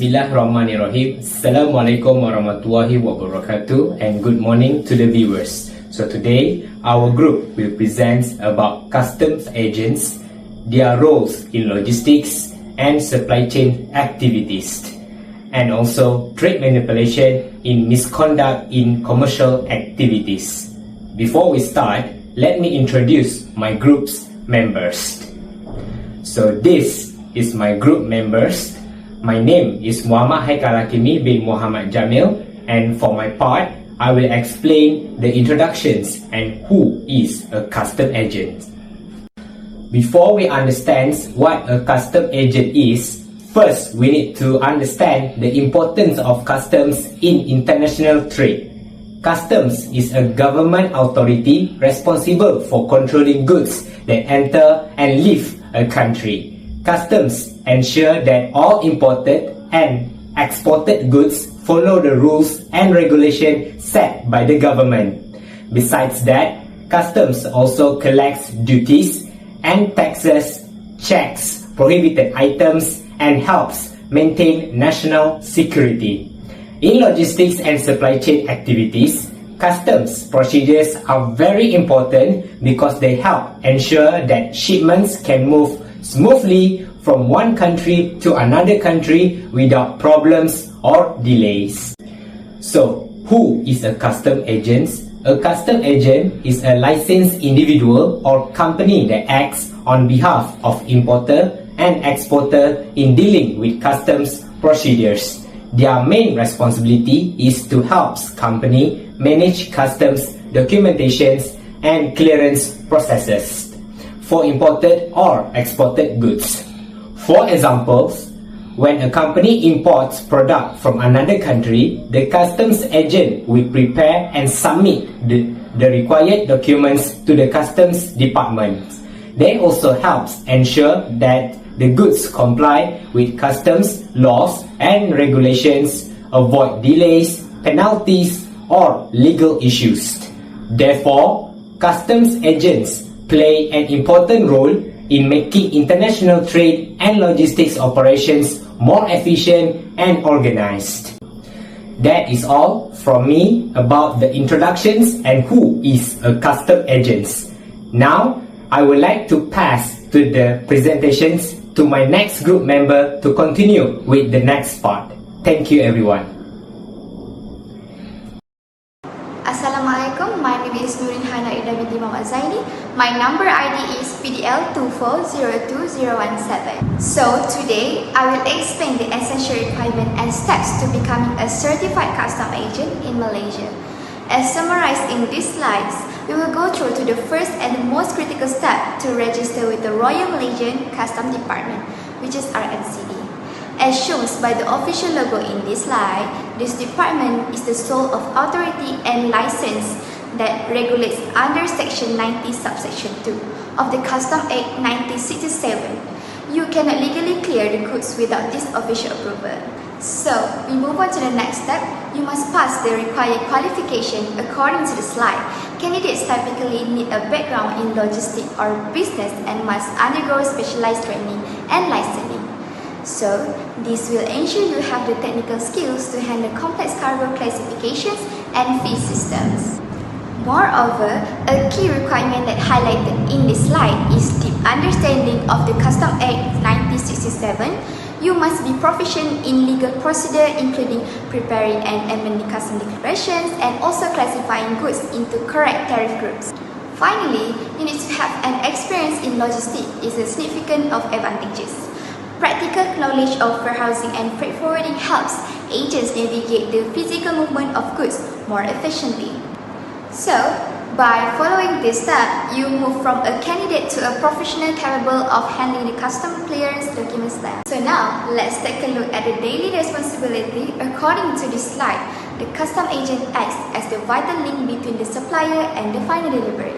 Bismillahirrahmanirrahim. Assalamualaikum warahmatullahi wabarakatuh and good morning to the viewers. So today, our group will present about customs agents, their roles in logistics and supply chain activities, and also trade manipulation in misconduct in commercial activities. Before we start, let me introduce my group's members. So this is my group members. My name is Muhammad Haikal Hakimi bin Muhammad Jamil, and for my part, I will explain the introductions and who is a custom agent. Before we understand what a custom agent is, first we need to understand the importance of customs in international trade. Customs is a government authority responsible for controlling goods that enter and leave a country. Customs ensure that all imported and exported goods follow the rules and regulations set by the government. Besides that, customs also collects duties and taxes, checks prohibited items, and helps maintain national security. In logistics and supply chain activities, customs procedures are very important because they help ensure that shipments can move smoothly from one country to another country without problems or delays. So, who is a custom agent? A custom agent is a licensed individual or company that acts on behalf of importer and exporter in dealing with customs procedures. Their main responsibility is to help company manage customs documentations and clearance processes for imported or exported goods. For examples, when a company imports product from another country, the customs agent will prepare and submit the required documents to the customs department. They also helps ensure that the goods comply with customs laws and regulations, avoid delays, penalties, or legal issues. Therefore, customs agents play an important role in making international trade and logistics operations more efficient and organized. That is all from me about the introductions and who is a custom agent. Now, I would like to pass to the presentations to my next group member to continue with the next part. Thank you everyone. Assalamualaikum, my name is Nurin Hana Ida binti Muhammad Zaini. My number ID is PDL2402017. So today, I will explain the essential requirement and steps to becoming a certified custom agent in Malaysia. As summarized in these slides, we will go through to the first and the most critical step to register with the Royal Malaysian Customs Department, which is RMCD. As shown by the official logo in this slide, this department is the sole of authority and license that regulates under Section 90 subsection 2 of the Customs Act 1967. You cannot legally clear the goods without this official approval. So, we move on to the next step. You must pass the required qualification according to the slide. Candidates typically need a background in logistics or business and must undergo specialized training and licensing. So, this will ensure you have the technical skills to handle complex cargo classifications and fee systems. Moreover, a key requirement that highlighted in this slide is deep understanding of the Customs Act 1967. You must be proficient in legal procedure including preparing and amending customs declarations and also classifying goods into correct tariff groups. Finally, you need to have an experience in logistics is a significant of advantages. Practical knowledge of warehousing and freight forwarding helps agents navigate the physical movement of goods more efficiently. So, by following this step, you move from a candidate to a professional capable of handling the custom clearance documents step. So now, let's take a look at the daily responsibility. According to this slide, the custom agent acts as the vital link between the supplier and the final delivery.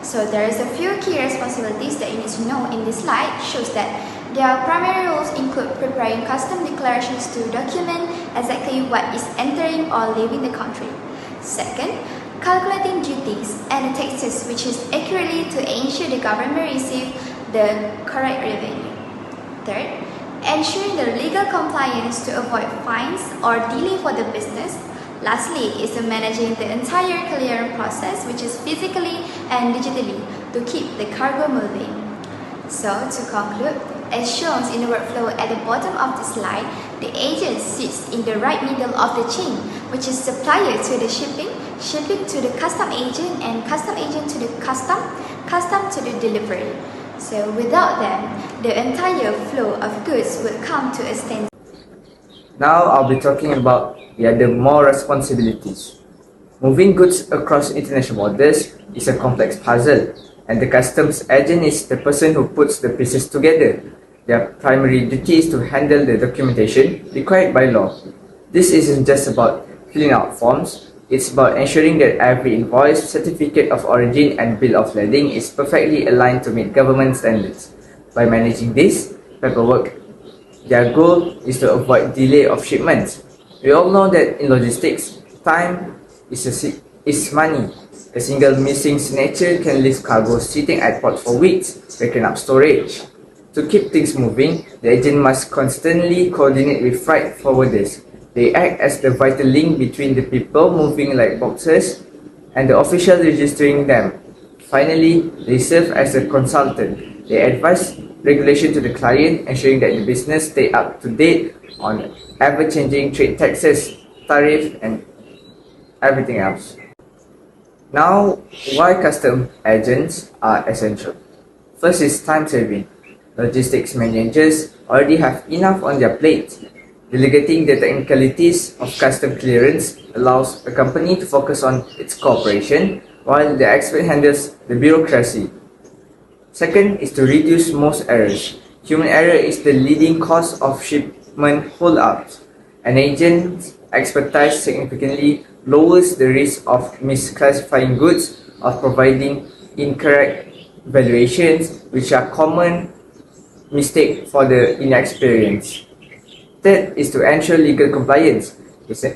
So there is a few key responsibilities that you need to know in this slide. Shows that their primary roles include preparing custom declarations to document exactly what is entering or leaving the country. Second, calculating duties and taxes which is accurately to ensure the government receive the correct revenue. Third, ensuring the legal compliance to avoid fines or delay for the business. Lastly is managing the entire clearance process, which is physically and digitally, to keep the cargo moving. So to conclude, as shown in the workflow at the bottom of the slide, the agent sits in the right middle of the chain, which is supplier to the shipping, shipping to the custom agent, and custom agent to the custom, custom to the delivery. So without them, the entire flow of goods would come to a standstill. Now I'll be talking about the other more responsibilities. Moving goods across international borders is a complex puzzle, and the customs agent is the person who puts the pieces together. Their primary duty is to handle the documentation required by law. This isn't just about filling out forms, it's about ensuring that every invoice, certificate of origin, and bill of lading is perfectly aligned to meet government standards. By managing this paperwork, their goal is to avoid delay of shipments. We all know that in logistics, time is money. A single missing signature can leave cargo sitting at port for weeks, backing up storage. To keep things moving, the agent must constantly coordinate with freight forwarders. They act as the vital link between the people moving like boxes and the official registering them. Finally, they serve as a consultant. They advise regulation to the client, ensuring that the business stay up to date on ever-changing trade taxes, tariff, and everything else. Now, why custom agents are essential? First is time saving. Logistics managers already have enough on their plate. Delegating the technicalities of custom clearance allows a company to focus on its cooperation while the expert handles the bureaucracy. Second is to reduce most errors. Human error is the leading cause of shipment hold-ups. An agent's expertise significantly lowers the risk of misclassifying goods or providing incorrect valuations, which are common mistake for the inexperienced. Third is to ensure legal compliance.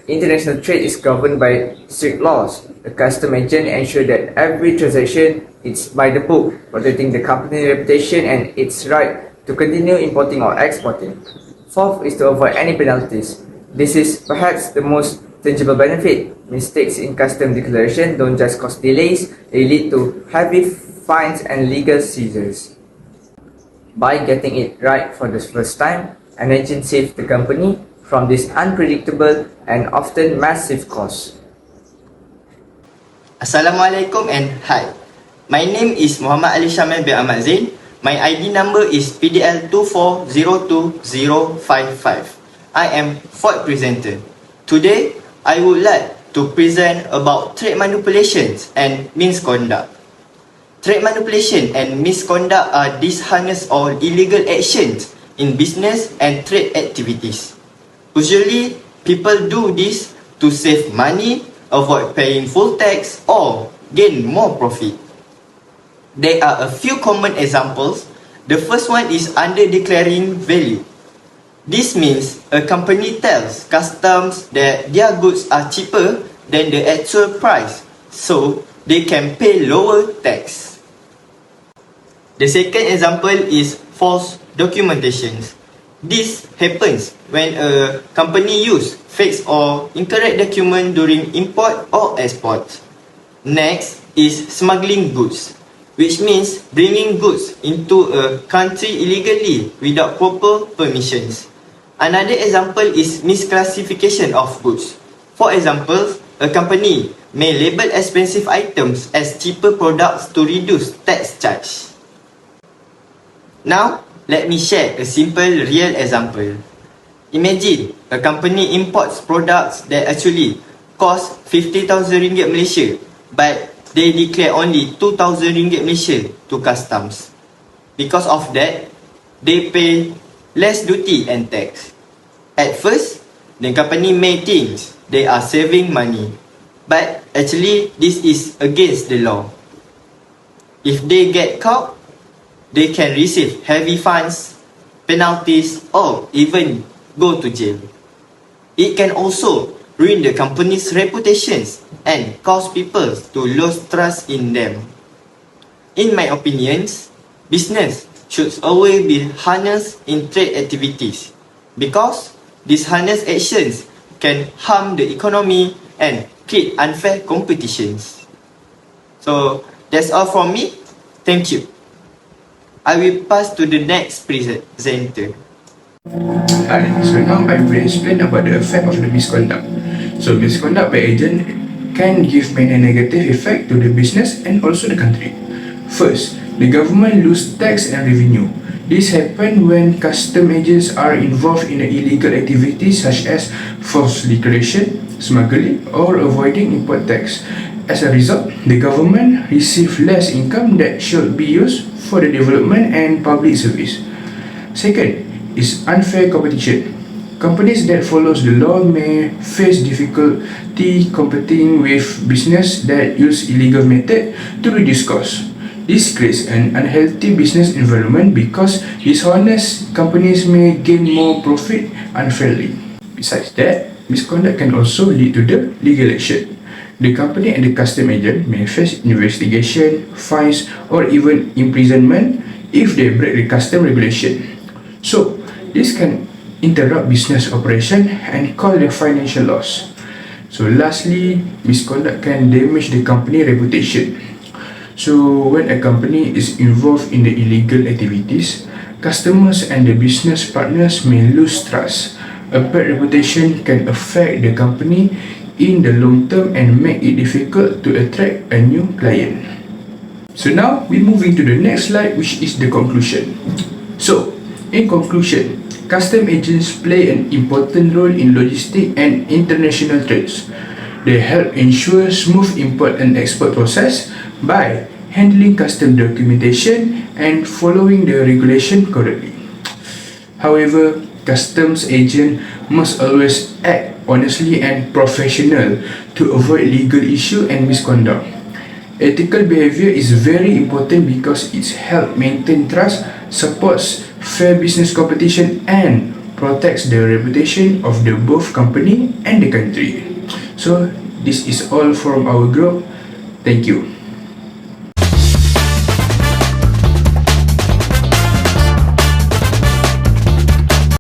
International trade is governed by strict laws. The custom agent ensures that every transaction is by the book, protecting the company's reputation and its right to continue importing or exporting. Fourth is to avoid any penalties. This is perhaps the most tangible benefit. Mistakes in custom declaration don't just cause delays, they lead to heavy fines and legal seizures. By getting it right for the first time, an agent saves the company from this unpredictable and often massive cost. Assalamualaikum and hi. My name is Muhammad Ali Syamil bin Ahmad Zain. My ID number is PDL2402055. I am fourth presenter. Today, I would like to present about trade manipulations and misconduct. Trade manipulation and misconduct are dishonest or illegal actions in business and trade activities. Usually, people do this to save money, avoid paying full tax, or gain more profit. There are a few common examples. The first one is under-declaring value. This means a company tells customs that their goods are cheaper than the actual price, so they can pay lower tax. The second example is false documentations. This happens when a company uses fake or incorrect document during import or export. Next is smuggling goods, which means bringing goods into a country illegally without proper permissions. Another example is misclassification of goods. For example, a company may label expensive items as cheaper products to reduce tax charge. Now, let me share a simple real example. Imagine a company imports products that actually cost 50,000 ringgit Malaysia, but they declare only 2,000 ringgit Malaysia to customs. Because of that, they pay less duty and tax. At first, the company may think they are saving money, but actually this is against the law. If they get caught, they can receive heavy fines, penalties, or even go to jail. It can also ruin the company's reputations and cause people to lose trust in them. In my opinions, business should always be harnessed in trade activities because these harnessed actions can harm the economy and create unfair competitions. So that's all from me. Thank you. I will pass to the next presenter. Hi, so now I will explain about the effect of the misconduct. So misconduct by agent can give many negative effect to the business and also the country. First, the government lose tax and revenue. This happen when custom agents are involved in illegal activities such as false declaration, smuggling, or avoiding import tax. As a result, the government receive less income that should be used for the development and public service. Second is unfair competition. Companies that follows the law may face difficulty competing with business that use illegal method to reduce costs. This creates an unhealthy business environment because dishonest companies may gain more profit unfairly. Besides that, misconduct can also lead to the legal action. The company and the custom agent may face investigation, fines, or even imprisonment if they break the custom regulation. So, this can interrupt business operation and cause the financial loss. So lastly, misconduct can damage the company reputation. So when a company is involved in the illegal activities, customers and the business partners may lose trust. A bad reputation can affect the company in the long term and make it difficult to attract a new client. So now we're moving to the next slide, which is the conclusion. So, in conclusion, custom agents play an important role in logistics and international trades. They help ensure smooth import and export process by handling custom documentation and following the regulation correctly. However, customs agent must always act honestly and professional to avoid legal issue and misconduct. Ethical behavior is very important because it helps maintain trust, supports fair business competition, and protects the reputation of the both company and the country. So this is all from our group. Thank you.